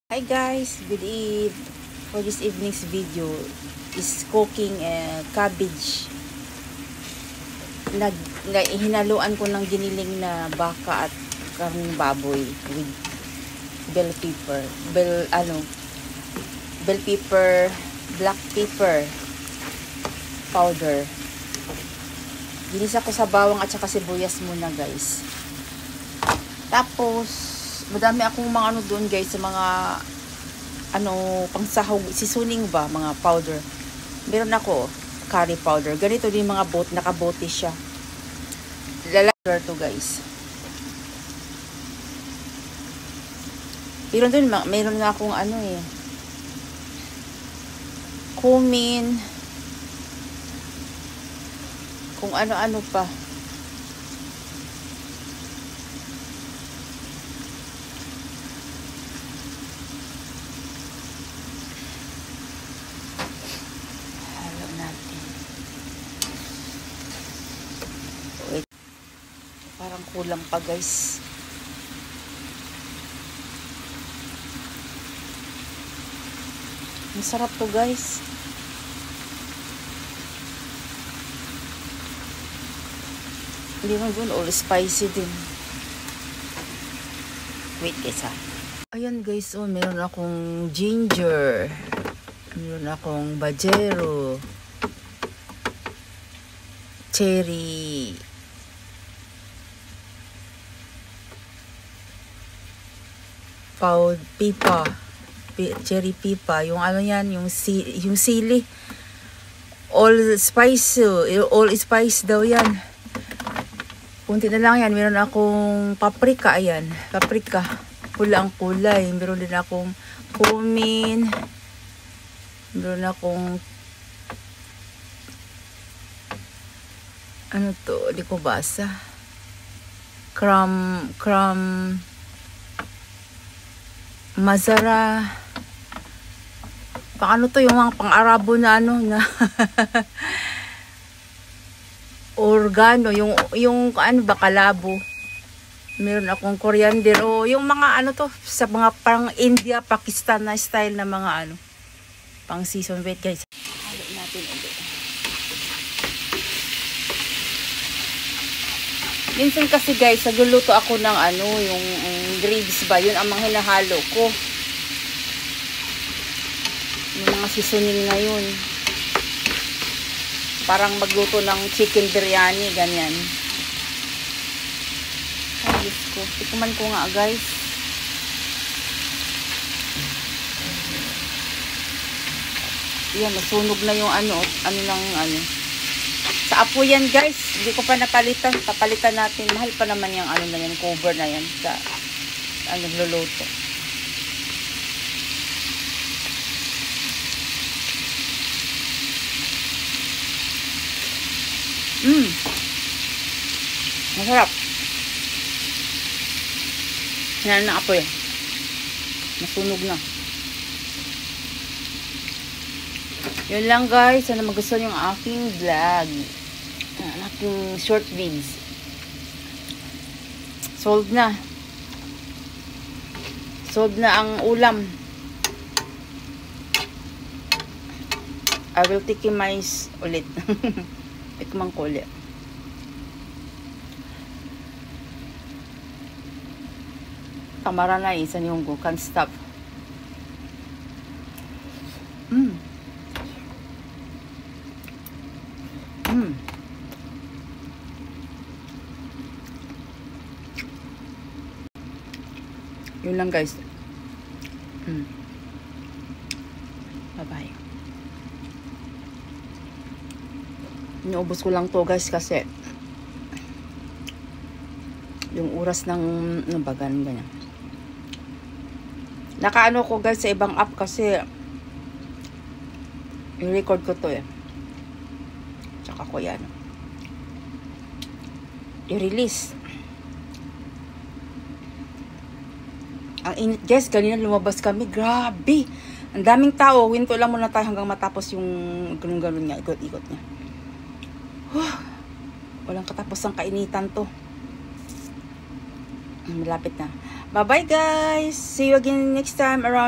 Hi guys, good eve. For this evening's video is cooking cabbage. Hinaluan ko ng giniling na baka at karning baboy with bell pepper, black pepper powder. Ginisa ko sa bawang at saka sibuyas muna guys. Tapos madami akong mga doon guys, sa mga pangsahog, seasoning ba, mga powder. Meron ako curry powder. Ganito din mga nakabote siya. Lalagay to guys. Pero doon meron nga akong cumin, kung ano-ano pa. Parang kulang pa guys. Masarap to guys. Hindi mo dun all spicy din. Wait guys ha. Ayan guys, meron akong ginger. Meron akong bajero. Cherry pipa, cherry pipa, yung yan, yung sili, all spice daw yan. Kunti na lang yan. Meron akong paprika, ayan, paprika, pula ang kulay. Meron din akong cumin, meron akong di ko basa, mazara. Paano to, yung mga pang-Arabo na organo, yung kalabo. Meron akong coriander yung mga to sa mga pang India, Pakistan na style na mga pang season. Wait guys. Halo natin ulit. Minsan kasi guys, nagluluto ako ng yung ribs ba, yun ang mga hinahalo ko. Yung mga seasoning na yun. Parang magluto ng chicken biryani, ganyan. Ay, Diyos ko. Tikman ko nga guys. Yan, nasunog na yung sa apo yan guys. Hindi ko pa napalitan. Papalitan natin. Mahal pa naman yung na yan, cover na yan sa nagluluto. Masarap. Yan na apo yan. Nasunog na. Yun lang guys. Sana magustuhan yung aking vlog. Aking short videos. Sold na. Sold na ang ulam. I will tikimize ulit. Tikman ko ulit. Kamara na isa yung go. Can't stop. Yun lang guys. Bye-bye. Inuubos ko lang to guys kasi yung oras ng bagan ganyan. Nakaano ko guys sa ibang app kasi i-record ko to tsaka ko yan i-release. Ang init guys, kanina lumabas kami, grabe, ang daming tao. Winto lang muna tayo hanggang matapos yung ganun-ganun niya, ikot-ikot niya. Walang katapos ang kainitan to. Malapit na. Bye-bye guys. See you again next time around